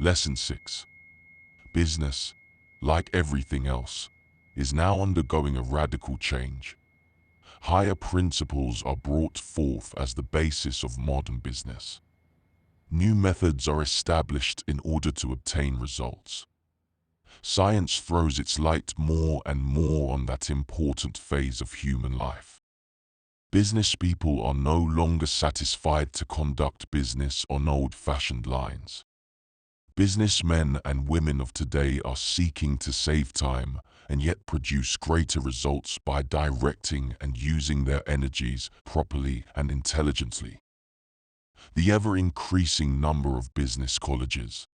Lesson 6. Business, like everything else, is now undergoing a radical change. Higher principles are brought forth as the basis of modern business. New methods are established in order to obtain results. Science throws its light more and more on that important phase of human life. Business people are no longer satisfied to conduct business on old-fashioned lines. Businessmen and women of today are seeking to save time and yet produce greater results by directing and using their energies properly and intelligently. The ever-increasing number of business colleges,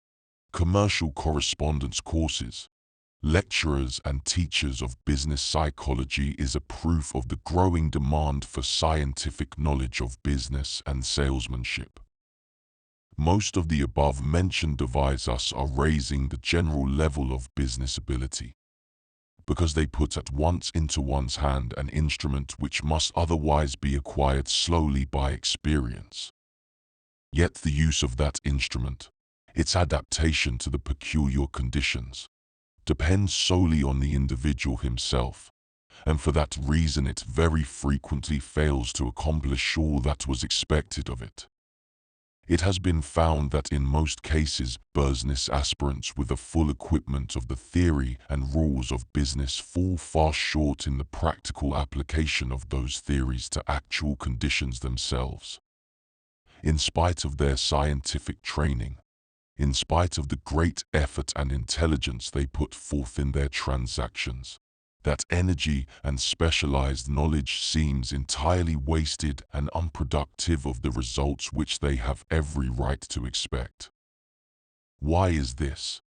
commercial correspondence courses, lecturers and teachers of business psychology is a proof of the growing demand for scientific knowledge of business and salesmanship. Most of the above-mentioned devices are raising the general level of business ability, because they put at once into one's hand an instrument which must otherwise be acquired slowly by experience. Yet the use of that instrument, its adaptation to the peculiar conditions, depends solely on the individual himself, and for that reason it very frequently fails to accomplish all that was expected of it. It has been found that in most cases, business aspirants with a full equipment of the theory and rules of business fall far short in the practical application of those theories to actual conditions themselves. In spite of their scientific training, in spite of the great effort and intelligence they put forth in their transactions, that energy and specialized knowledge seems entirely wasted and unproductive of the results which they have every right to expect. Why is this?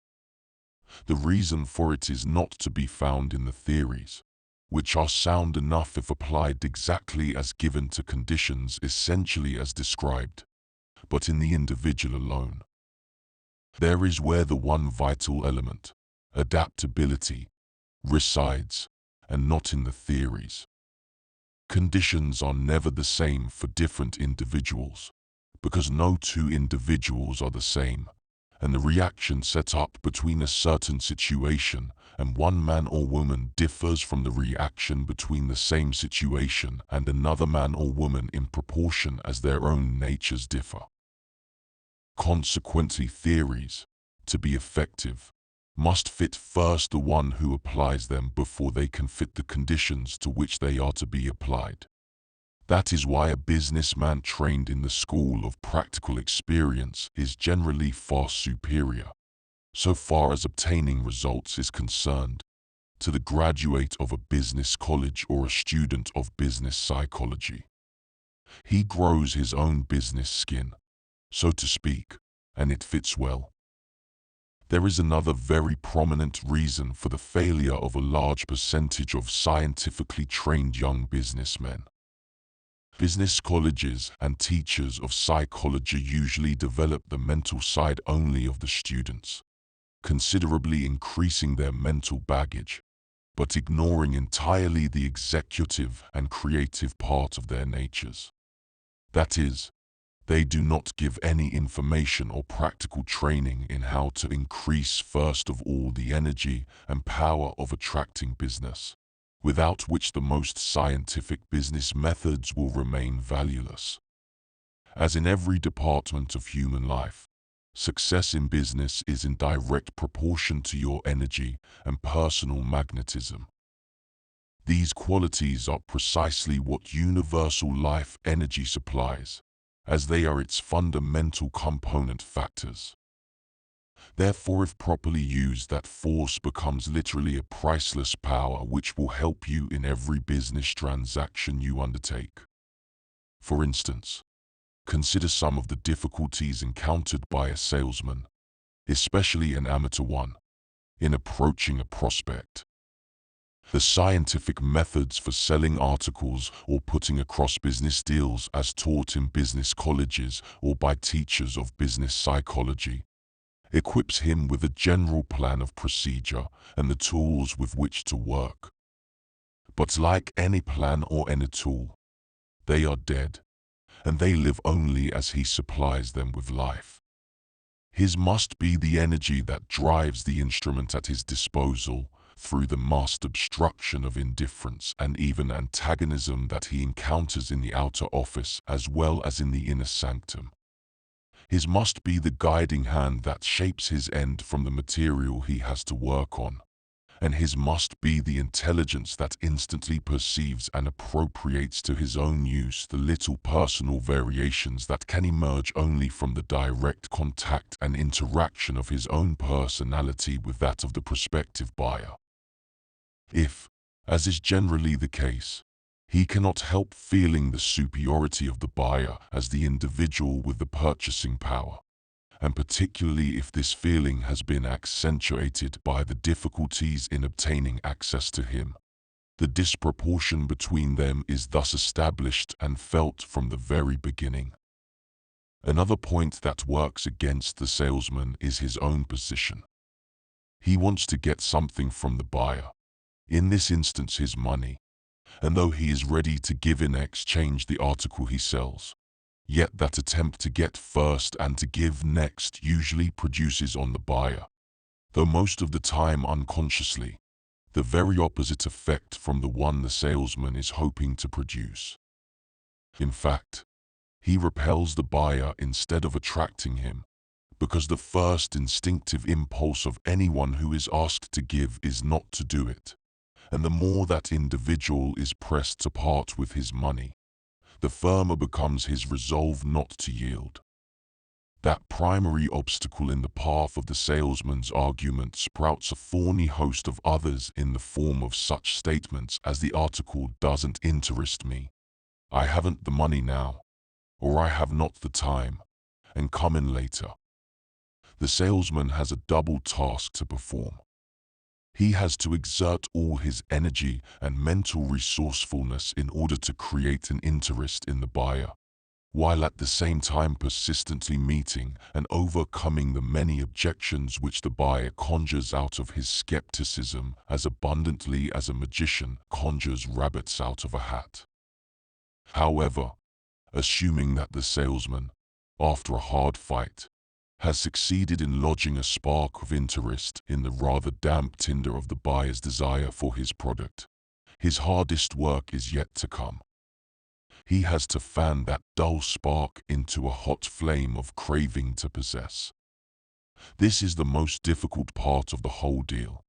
The reason for it is not to be found in the theories, which are sound enough if applied exactly as given to conditions essentially as described, but in the individual alone. There is where the one vital element, adaptability, resides, and not in the theories. Conditions are never the same for different individuals, because no two individuals are the same, and the reaction set up between a certain situation and one man or woman differs from the reaction between the same situation and another man or woman in proportion as their own natures differ. Consequently, theories, to be effective, must fit first the one who applies them before they can fit the conditions to which they are to be applied. That is why a businessman trained in the school of practical experience is generally far superior, so far as obtaining results is concerned, to the graduate of a business college or a student of business psychology. He grows his own business skin, so to speak, and it fits well. There is another very prominent reason for the failure of a large percentage of scientifically trained young businessmen. Business colleges and teachers of psychology usually develop the mental side only of the students, considerably increasing their mental baggage, but ignoring entirely the executive and creative part of their natures. That is, they do not give any information or practical training in how to increase first of all the energy and power of attracting business, without which the most scientific business methods will remain valueless. As in every department of human life, success in business is in direct proportion to your energy and personal magnetism. These qualities are precisely what universal life energy supplies, as they are its fundamental component factors. Therefore, if properly used, that force becomes literally a priceless power which will help you in every business transaction you undertake. For instance, consider some of the difficulties encountered by a salesman, especially an amateur one, in approaching a prospect. The scientific methods for selling articles or putting across business deals as taught in business colleges or by teachers of business psychology equips him with a general plan of procedure and the tools with which to work. But like any plan or any tool, they are dead, and they live only as he supplies them with life. His must be the energy that drives the instrument at his disposal through the masked obstruction of indifference and even antagonism that he encounters in the outer office as well as in the inner sanctum. His must be the guiding hand that shapes his end from the material he has to work on. And his must be the intelligence that instantly perceives and appropriates to his own use the little personal variations that can emerge only from the direct contact and interaction of his own personality with that of the prospective buyer. If, as is generally the case, he cannot help feeling the superiority of the buyer as the individual with the purchasing power, and particularly if this feeling has been accentuated by the difficulties in obtaining access to him. The disproportion between them is thus established and felt from the very beginning. Another point that works against the salesman is his own position. He wants to get something from the buyer, in this instance his money, and though he is ready to give in exchange the article he sells, yet that attempt to get first and to give next usually produces on the buyer, though most of the time unconsciously, the very opposite effect from the one the salesman is hoping to produce. In fact, he repels the buyer instead of attracting him, because the first instinctive impulse of anyone who is asked to give is not to do it, and the more that individual is pressed to part with his money, the firmer becomes his resolve not to yield. That primary obstacle in the path of the salesman's argument sprouts a thorny host of others in the form of such statements as the article doesn't interest me, I haven't the money now, or I have not the time, and come in later. The salesman has a double task to perform. He has to exert all his energy and mental resourcefulness in order to create an interest in the buyer, while at the same time persistently meeting and overcoming the many objections which the buyer conjures out of his skepticism as abundantly as a magician conjures rabbits out of a hat. However, assuming that the salesman, after a hard fight, has succeeded in lodging a spark of interest in the rather damp tinder of the buyer's desire for his product, his hardest work is yet to come. He has to fan that dull spark into a hot flame of craving to possess. This is the most difficult part of the whole deal.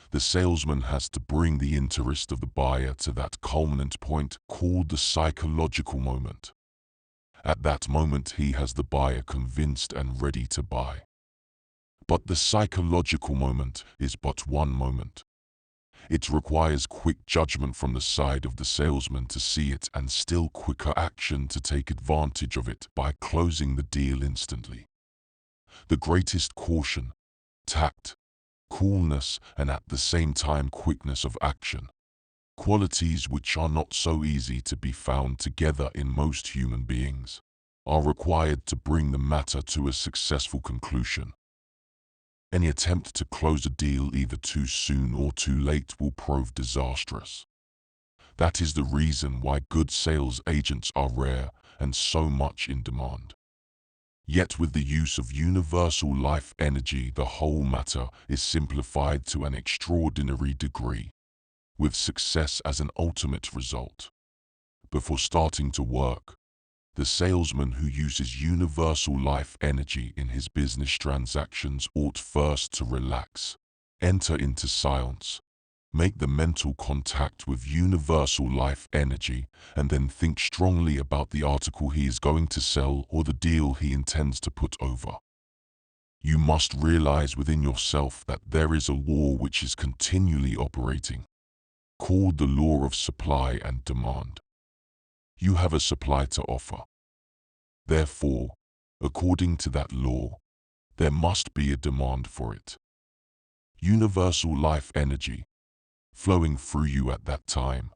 The salesman has to bring the interest of the buyer to that culminant point called the psychological moment. At that moment he has the buyer convinced and ready to buy. But the psychological moment is but one moment. It requires quick judgment from the side of the salesman to see it and still quicker action to take advantage of it by closing the deal instantly. The greatest caution, tact, coolness, and at the same time quickness of action, qualities which are not so easy to be found together in most human beings, are required to bring the matter to a successful conclusion. Any attempt to close a deal either too soon or too late will prove disastrous. That is the reason why good sales agents are rare and so much in demand. Yet with the use of universal life energy, the whole matter is simplified to an extraordinary degree, with success as an ultimate result. Before starting to work, the salesman who uses universal life energy in his business transactions ought first to relax, enter into silence, make the mental contact with universal life energy, and then think strongly about the article he is going to sell or the deal he intends to put over. You must realize within yourself that there is a law which is continually operating, called the law of supply and demand. You have a supply to offer. Therefore, according to that law, there must be a demand for it. Universal life energy, flowing through you at that time,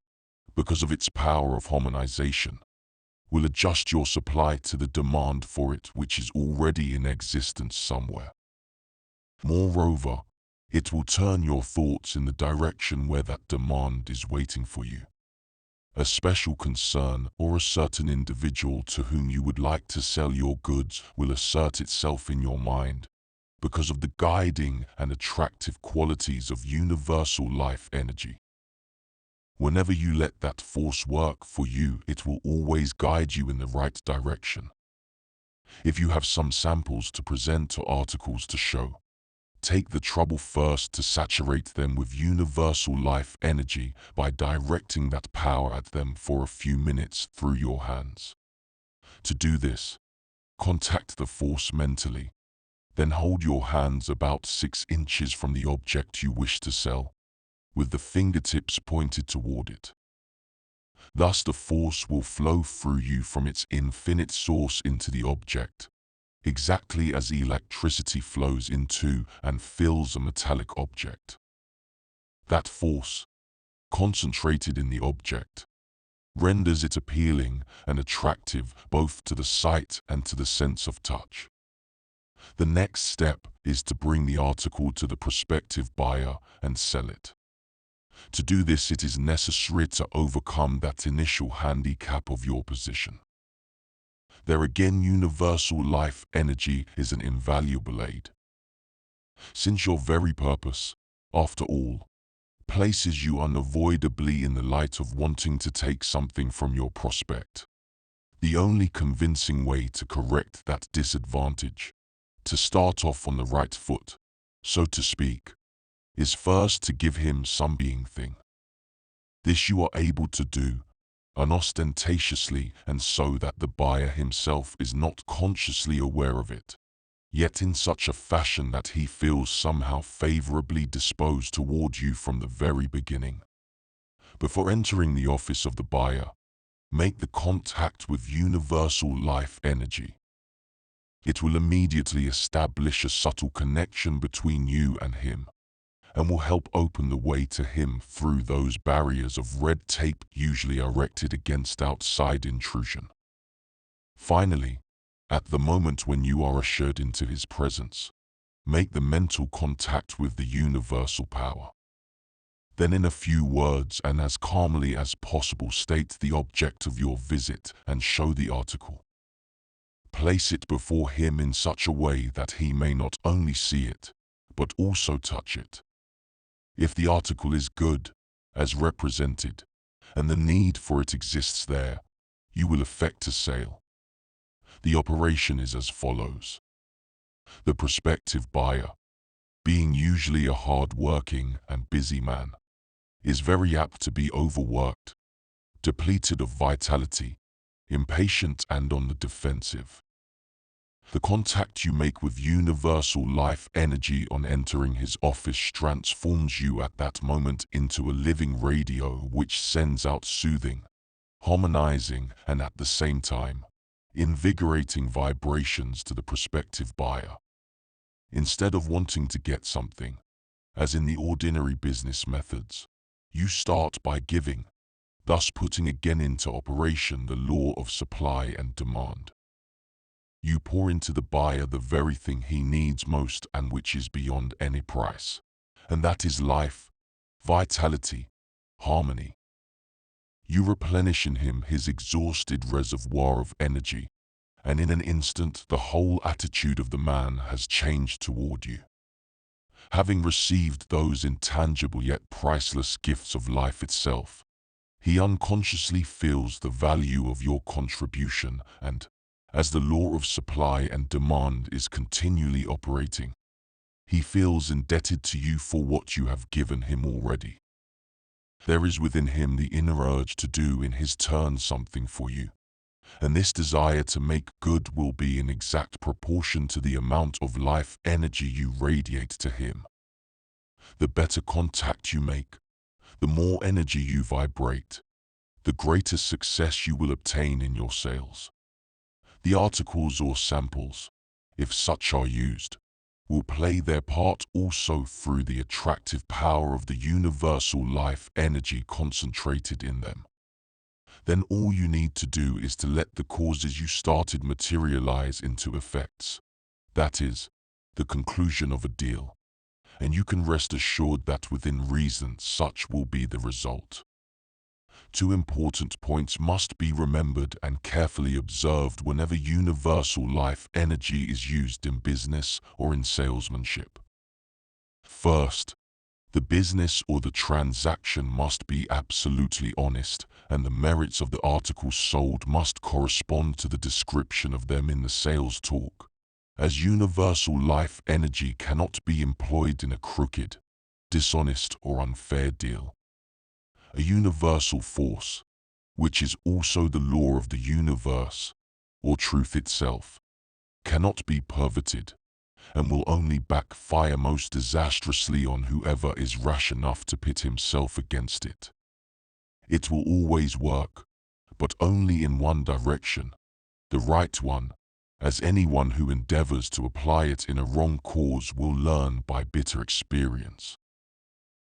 because of its power of harmonization, will adjust your supply to the demand for it which is already in existence somewhere. Moreover, it will turn your thoughts in the direction where that demand is waiting for you. a special concern, or a certain individual to whom you would like to sell your goods will assert itself in your mind because of the guiding and attractive qualities of universal life energy. Whenever you let that force work for you, it will always guide you in the right direction. If you have some samples to present or articles to show, take the trouble first to saturate them with universal life energy by directing that power at them for a few minutes through your hands. To do this, contact the force mentally, then hold your hands about 6 inches from the object you wish to sell, with the fingertips pointed toward it. Thus the force will flow through you from its infinite source into the object, exactly as electricity flows into and fills a metallic object. That force, concentrated in the object, renders it appealing and attractive both to the sight and to the sense of touch. The next step is to bring the article to the prospective buyer and sell it. To do this, it is necessary to overcome that initial handicap of your position. There again, universal life energy is an invaluable aid. Since your very purpose, after all, places you unavoidably in the light of wanting to take something from your prospect, the only convincing way to correct that disadvantage, to start off on the right foot, so to speak, is first to give him some being thing. This you are able to do unostentatiously and so that the buyer himself is not consciously aware of it, yet in such a fashion that he feels somehow favorably disposed toward you from the very beginning. Before entering the office of the buyer, make the contact with universal life energy. It will immediately establish a subtle connection between you and him, and will help open the way to him through those barriers of red tape usually erected against outside intrusion. Finally, at the moment when you are ushered into his presence, make the mental contact with the universal power. Then in a few words and as calmly as possible state the object of your visit and show the article. Place it before him in such a way that he may not only see it, but also touch it. If the article is good, as represented, and the need for it exists there, you will effect a sale. The operation is as follows. The prospective buyer, being usually a hard-working and busy man, is very apt to be overworked, depleted of vitality, impatient and on the defensive. The contact you make with universal life energy on entering his office transforms you at that moment into a living radio which sends out soothing, harmonizing, and at the same time, invigorating vibrations to the prospective buyer. Instead of wanting to get something, as in the ordinary business methods, you start by giving, thus putting again into operation the law of supply and demand. You pour into the buyer the very thing he needs most and which is beyond any price, and that is life, vitality, harmony. You replenish in him his exhausted reservoir of energy, and in an instant the whole attitude of the man has changed toward you. Having received those intangible yet priceless gifts of life itself, he unconsciously feels the value of your contribution and, as the law of supply and demand is continually operating, he feels indebted to you for what you have given him already. There is within him the inner urge to do in his turn something for you, and this desire to make good will be in exact proportion to the amount of life energy you radiate to him. The better contact you make, the more energy you vibrate, the greater success you will obtain in your sales. The articles or samples, if such are used, will play their part also through the attractive power of the universal life energy concentrated in them. Then all you need to do is to let the causes you started materialize into effects. That is, the conclusion of a deal. And you can rest assured that within reason such will be the result. Two important points must be remembered and carefully observed whenever universal life energy is used in business or in salesmanship. First, the business or the transaction must be absolutely honest, and the merits of the articles sold must correspond to the description of them in the sales talk, as universal life energy cannot be employed in a crooked, dishonest or unfair deal. A universal force, which is also the law of the universe, or truth itself, cannot be perverted, and will only backfire most disastrously on whoever is rash enough to pit himself against it. It will always work, but only in one direction, the right one, as anyone who endeavors to apply it in a wrong cause will learn by bitter experience.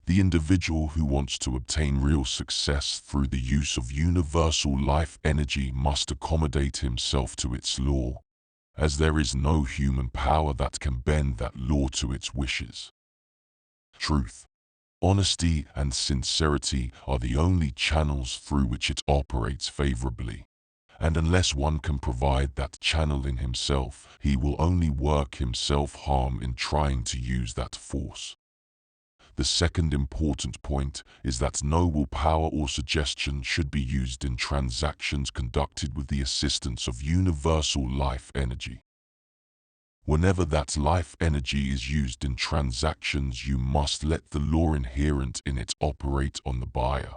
The individual who wants to obtain real success through the use of universal life energy must accommodate himself to its law, as there is no human power that can bend that law to its wishes. Truth, honesty, and sincerity are the only channels through which it operates favorably, and unless one can provide that channel in himself, he will only work himself harm in trying to use that force. The second important point is that no willpower or suggestion should be used in transactions conducted with the assistance of universal life energy. Whenever that life energy is used in transactions, you must let the law inherent in it operate on the buyer.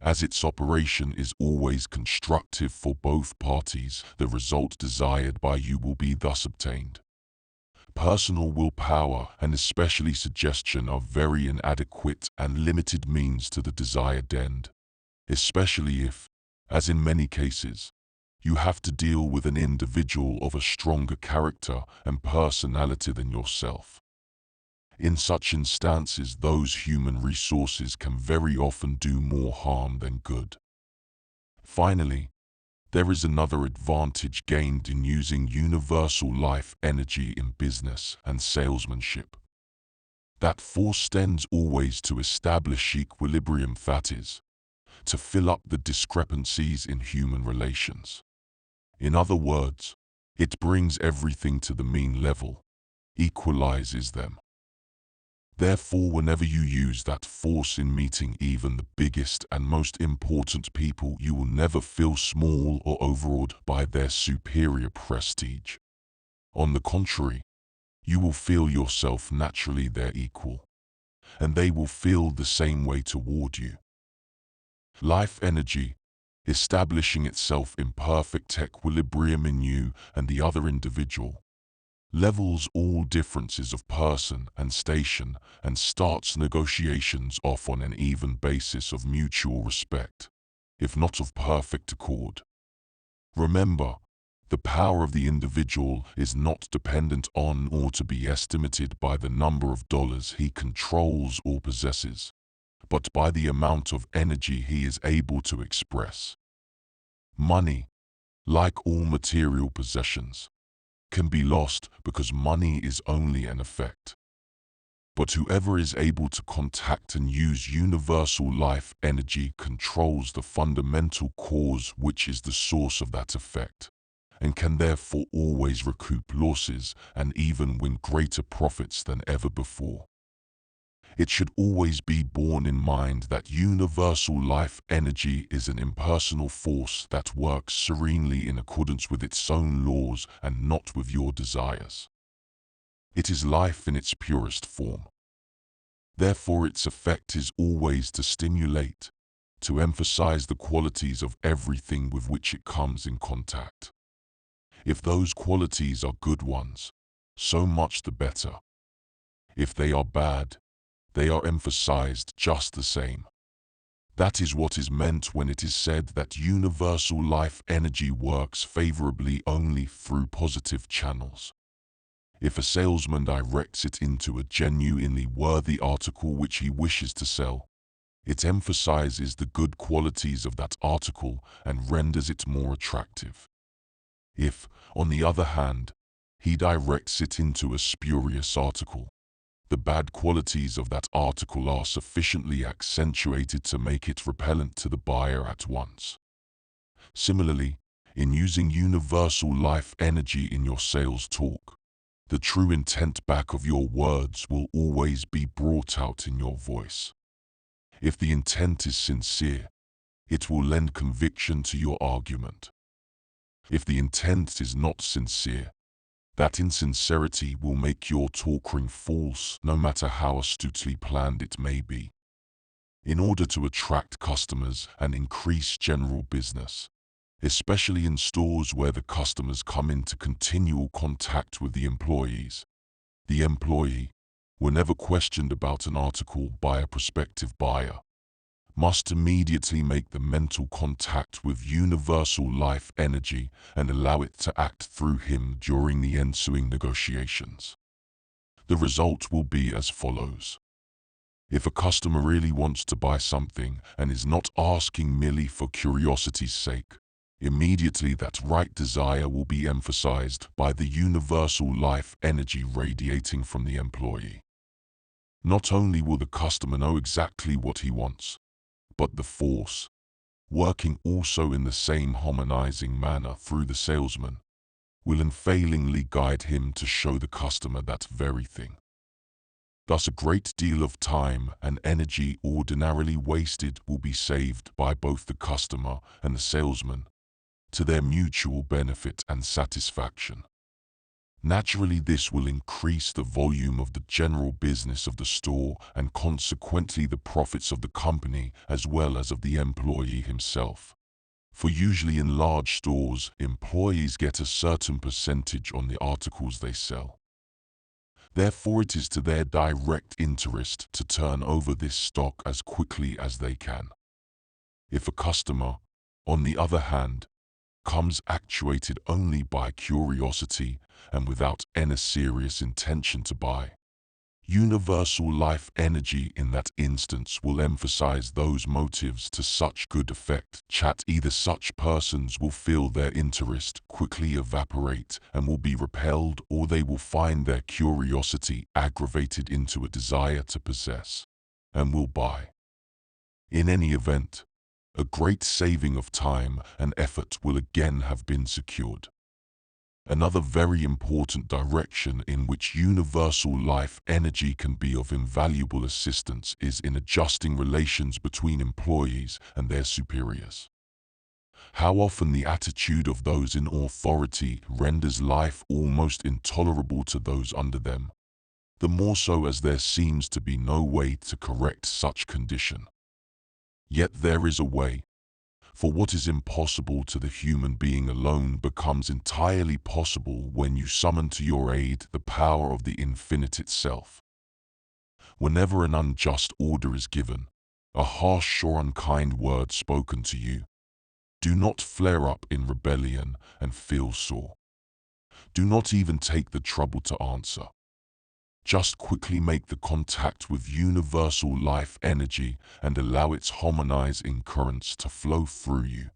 As its operation is always constructive for both parties, the result desired by you will be thus obtained. Personal willpower and especially suggestion are very inadequate and limited means to the desired end, especially if, as in many cases, you have to deal with an individual of a stronger character and personality than yourself. In such instances, those human resources can very often do more harm than good. Finally, there is another advantage gained in using universal life energy in business and salesmanship. That force tends always to establish equilibrium, that is, to fill up the discrepancies in human relations. In other words, it brings everything to the mean level, equalizes them. Therefore, whenever you use that force in meeting even the biggest and most important people, you will never feel small or overawed by their superior prestige. On the contrary, you will feel yourself naturally their equal, and they will feel the same way toward you. Life energy, establishing itself in perfect equilibrium in you and the other individual, levels all differences of person and station and starts negotiations off on an even basis of mutual respect, if not of perfect accord. Remember, the power of the individual is not dependent on or to be estimated by the number of dollars he controls or possesses, but by the amount of energy he is able to express. Money, like all material possessions, can be lost because money is only an effect. But whoever is able to contact and use universal life energy controls the fundamental cause, which is the source of that effect, and can therefore always recoup losses and even win greater profits than ever before. It should always be borne in mind that universal life energy is an impersonal force that works serenely in accordance with its own laws and not with your desires. It is life in its purest form. Therefore, its effect is always to stimulate, to emphasize the qualities of everything with which it comes in contact. If those qualities are good ones, so much the better. If they are bad, they are emphasized just the same. That is what is meant when it is said that universal life energy works favorably only through positive channels. If a salesman directs it into a genuinely worthy article which he wishes to sell, it emphasizes the good qualities of that article and renders it more attractive. If, on the other hand, he directs it into a spurious article, the bad qualities of that article are sufficiently accentuated to make it repellent to the buyer at once. Similarly, in using universal life energy in your sales talk, the true intent back of your words will always be brought out in your voice. If the intent is sincere, it will lend conviction to your argument. If the intent is not sincere, that insincerity will make your talk ring false, no matter how astutely planned it may be. In order to attract customers and increase general business, especially in stores where the customers come into continual contact with the employee, whenever questioned about an article by a prospective buyer, must immediately make the mental contact with universal life energy and allow it to act through him during the ensuing negotiations. The result will be as follows. If a customer really wants to buy something and is not asking merely for curiosity's sake, immediately that right desire will be emphasized by the universal life energy radiating from the employee. Not only will the customer know exactly what he wants, but the force, working also in the same harmonizing manner through the salesman, will unfailingly guide him to show the customer that very thing. Thus a great deal of time and energy ordinarily wasted will be saved by both the customer and the salesman, to their mutual benefit and satisfaction. Naturally, this will increase the volume of the general business of the store and consequently the profits of the company as well as of the employee himself. For usually in large stores, employees get a certain percentage on the articles they sell. Therefore, it is to their direct interest to turn over this stock as quickly as they can. If a customer, on the other hand, comes actuated only by curiosity and without any serious intention to buy, universal life energy in that instance will emphasize those motives to such good effect that either such persons will feel their interest quickly evaporate and will be repelled, or they will find their curiosity aggravated into a desire to possess, and will buy. In any event, a great saving of time and effort will again have been secured. Another very important direction in which universal life energy can be of invaluable assistance is in adjusting relations between employees and their superiors. How often the attitude of those in authority renders life almost intolerable to those under them, the more so as there seems to be no way to correct such condition. Yet there is a way, for what is impossible to the human being alone becomes entirely possible when you summon to your aid the power of the infinite itself. Whenever an unjust order is given, a harsh or unkind word spoken to you, do not flare up in rebellion and feel sore. Do not even take the trouble to answer. Just quickly make the contact with universal life energy and allow its harmonizing currents to flow through you,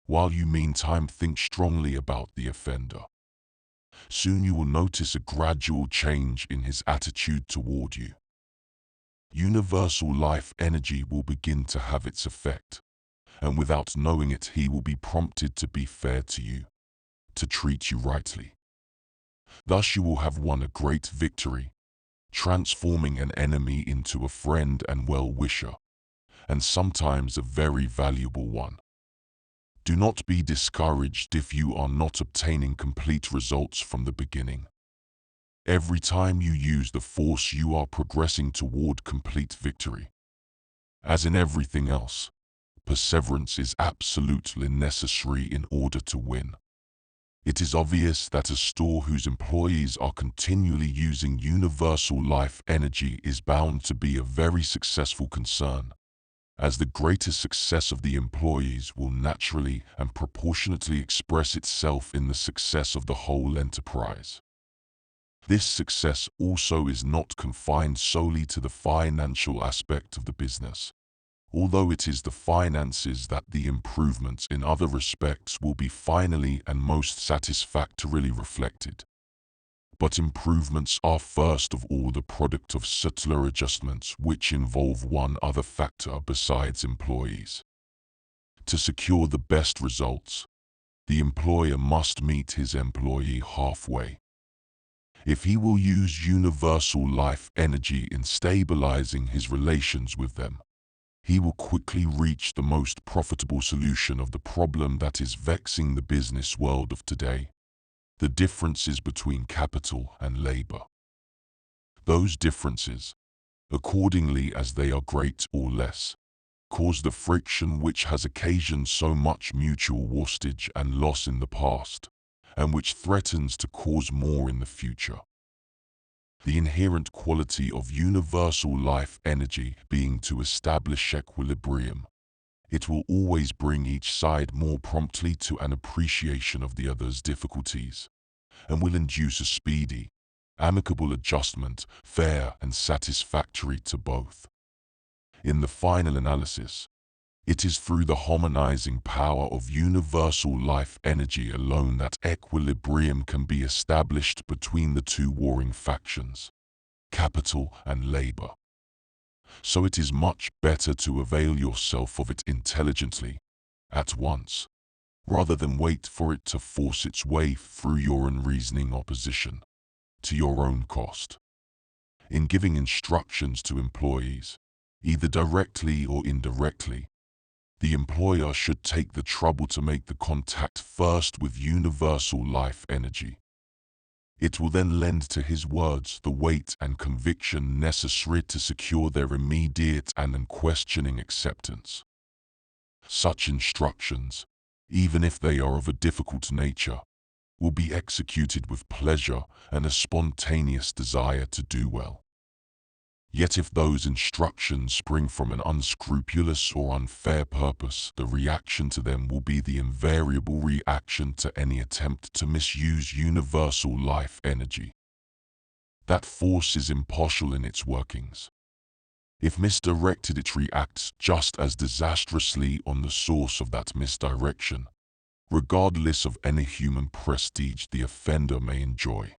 while you meantime think strongly about the offender. Soon you will notice a gradual change in his attitude toward you. Universal life energy will begin to have its effect, and without knowing it he will be prompted to be fair to you, to treat you rightly. Thus you will have won a great victory, transforming an enemy into a friend and well-wisher, and sometimes a very valuable one. Do not be discouraged if you are not obtaining complete results from the beginning. Every time you use the force you are progressing toward complete victory. As in everything else, perseverance is absolutely necessary in order to win. It is obvious that a store whose employees are continually using universal life energy is bound to be a very successful concern, as the greater success of the employees will naturally and proportionately express itself in the success of the whole enterprise. This success also is not confined solely to the financial aspect of the business, although it is the finances that the improvements in other respects will be finally and most satisfactorily reflected. But improvements are first of all the product of subtler adjustments which involve one other factor besides employees. To secure the best results, the employer must meet his employee halfway. If he will use universal life energy in stabilizing his relations with them, he will quickly reach the most profitable solution of the problem that is vexing the business world of today: the differences between capital and labor. Those differences, accordingly as they are great or less, cause the friction which has occasioned so much mutual wastage and loss in the past, and which threatens to cause more in the future. The inherent quality of universal life energy being to establish equilibrium, it will always bring each side more promptly to an appreciation of the other's difficulties, and will induce a speedy, amicable adjustment, fair and satisfactory to both. In the final analysis, it is through the harmonizing power of universal life energy alone that equilibrium can be established between the two warring factions, capital and labor. So it is much better to avail yourself of it intelligently, at once, rather than wait for it to force its way through your unreasoning opposition, to your own cost. In giving instructions to employees, either directly or indirectly, the employer should take the trouble to make the contact first with universal life energy. It will then lend to his words the weight and conviction necessary to secure their immediate and unquestioning acceptance. Such instructions, even if they are of a difficult nature, will be executed with pleasure and a spontaneous desire to do well. Yet if those instructions spring from an unscrupulous or unfair purpose, the reaction to them will be the invariable reaction to any attempt to misuse universal life energy. That force is impartial in its workings. If misdirected, it reacts just as disastrously on the source of that misdirection, regardless of any human prestige the offender may enjoy.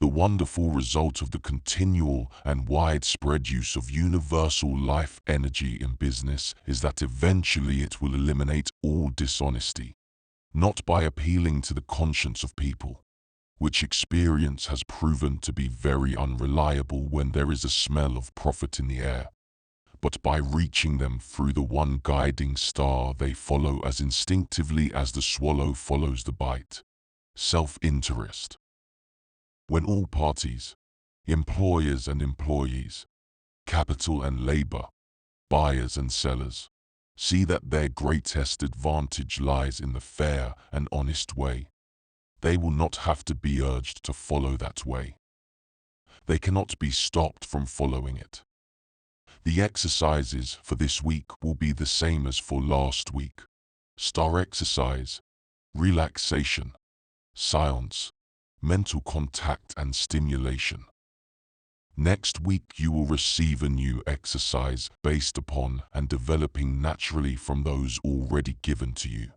The wonderful result of the continual and widespread use of universal life energy in business is that eventually it will eliminate all dishonesty, not by appealing to the conscience of people, which experience has proven to be very unreliable when there is a smell of profit in the air, but by reaching them through the one guiding star they follow as instinctively as the swallow follows the bite: self-interest. When all parties, employers and employees, capital and labor, buyers and sellers, see that their greatest advantage lies in the fair and honest way, they will not have to be urged to follow that way. They cannot be stopped from following it. The exercises for this week will be the same as for last week: star exercise, relaxation, silence, mental contact and stimulation. Next week you will receive a new exercise based upon and developing naturally from those already given to you.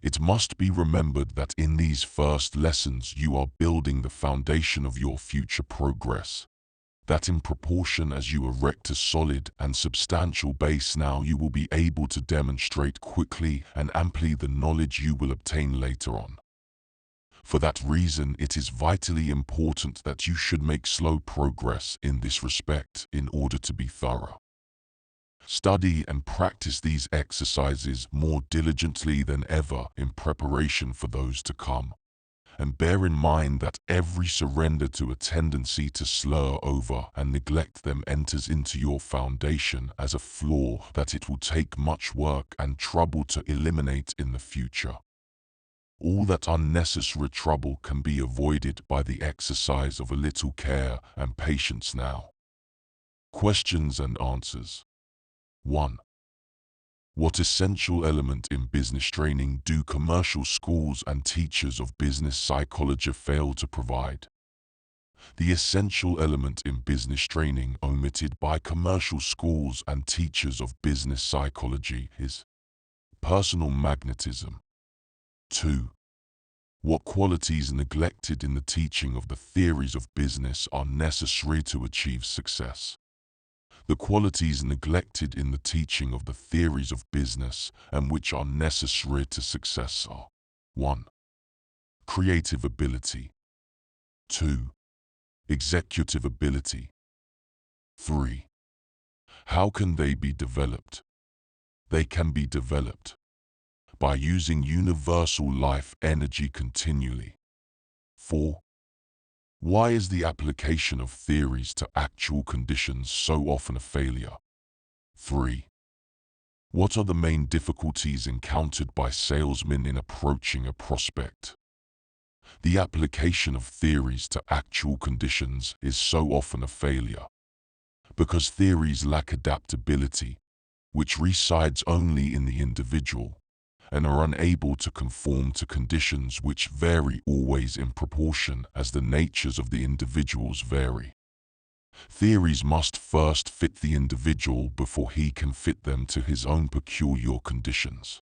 It must be remembered that in these first lessons you are building the foundation of your future progress, that in proportion as you erect a solid and substantial base now, you will be able to demonstrate quickly and amply the knowledge you will obtain later on. For that reason, it is vitally important that you should make slow progress in this respect in order to be thorough. Study and practice these exercises more diligently than ever in preparation for those to come, and bear in mind that every surrender to a tendency to slur over and neglect them enters into your foundation as a flaw that it will take much work and trouble to eliminate in the future. All that unnecessary trouble can be avoided by the exercise of a little care and patience now. Questions and answers. 1. What essential element in business training do commercial schools and teachers of business psychology fail to provide? The essential element in business training omitted by commercial schools and teachers of business psychology is personal magnetism. 2. What qualities neglected in the teaching of the theories of business are necessary to achieve success? The qualities neglected in the teaching of the theories of business and which are necessary to success are: 1. Creative ability. 2. Executive ability. 3. How can they be developed? They can be developed by using universal life energy continually. 4. Why is the application of theories to actual conditions so often a failure? 3. What are the main difficulties encountered by salesmen in approaching a prospect? The application of theories to actual conditions is so often a failure because theories lack adaptability, which resides only in the individual, and are unable to conform to conditions which vary always in proportion as the natures of the individuals vary. Theories must first fit the individual before he can fit them to his own peculiar conditions.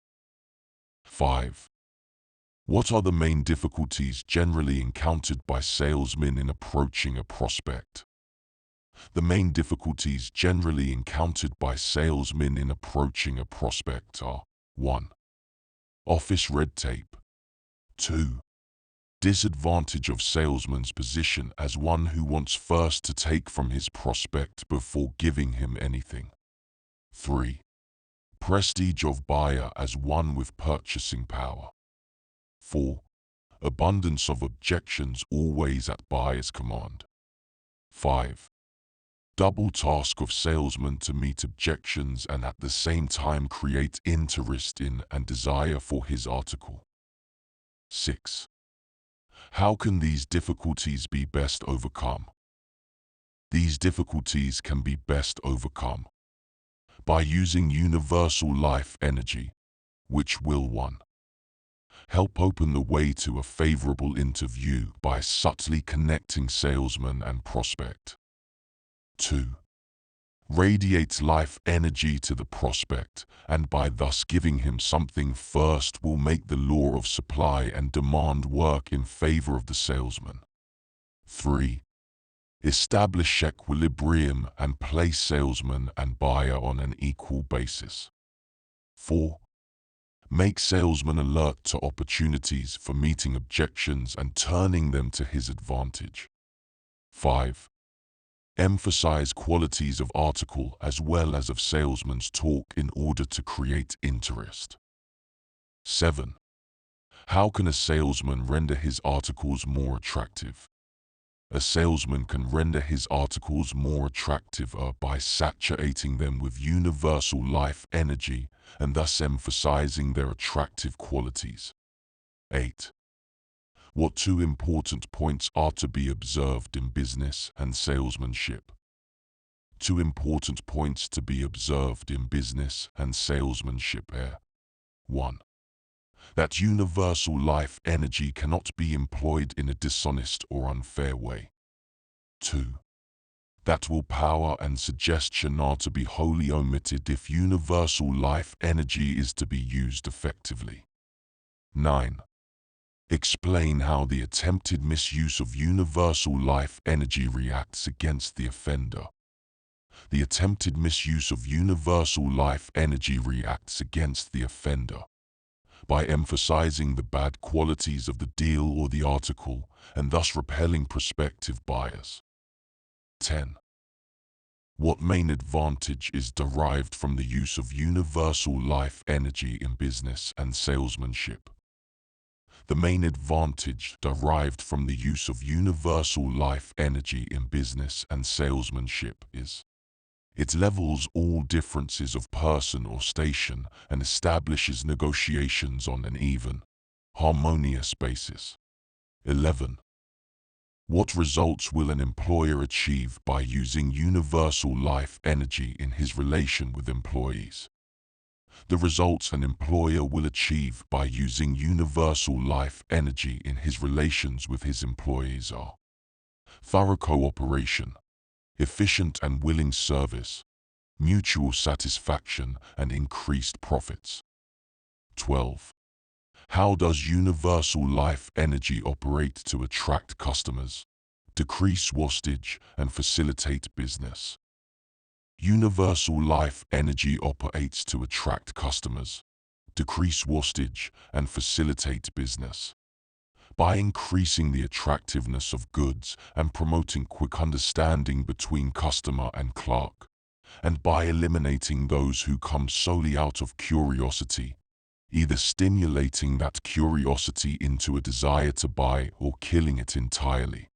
5. What are the main difficulties generally encountered by salesmen in approaching a prospect? The main difficulties generally encountered by salesmen in approaching a prospect are: 1. Office red tape. 2. Disadvantage of salesman's position as one who wants first to take from his prospect before giving him anything. 3. Prestige of buyer as one with purchasing power. 4. Abundance of objections always at buyer's command. 5. Double task of salesman to meet objections and at the same time create interest in and desire for his article. 6. How can these difficulties be best overcome? These difficulties can be best overcome by using universal life energy, which will 1. Help open the way to a favorable interview by subtly connecting salesman and prospect. 2. Radiates life energy to the prospect, and by thus giving him something first will make the law of supply and demand work in favor of the salesman. 3. Establish equilibrium and place salesman and buyer on an equal basis. 4. Make salesman alert to opportunities for meeting objections and turning them to his advantage. 5. Emphasize qualities of article as well as of salesman's talk in order to create interest. 7. How can a salesman render his articles more attractive? A salesman can render his articles more attractive by saturating them with universal life energy and thus emphasizing their attractive qualities. 8. What 2 important points are to be observed in business and salesmanship? 2 important points to be observed in business and salesmanship are: 1. That universal life energy cannot be employed in a dishonest or unfair way. 2. That willpower and suggestion are to be wholly omitted if universal life energy is to be used effectively. 9. Explain how the attempted misuse of universal life energy reacts against the offender. The attempted misuse of universal life energy reacts against the offender by emphasizing the bad qualities of the deal or the article and thus repelling prospective buyers. 10. What main advantage is derived from the use of universal life energy in business and salesmanship? The main advantage derived from the use of universal life energy in business and salesmanship is: it levels all differences of person or station and establishes negotiations on an even, harmonious basis. 11. What results will an employer achieve by using universal life energy in his relation with employees? The results an employer will achieve by using universal life energy in his relations with his employees are: thorough cooperation, efficient and willing service, mutual satisfaction and increased profits. 12. How does universal life energy operate to attract customers, decrease wastage, and facilitate business? Universal life energy operates to attract customers, decrease wastage, and facilitate business. By increasing the attractiveness of goods and promoting quick understanding between customer and clerk, and by eliminating those who come solely out of curiosity, either stimulating that curiosity into a desire to buy or killing it entirely.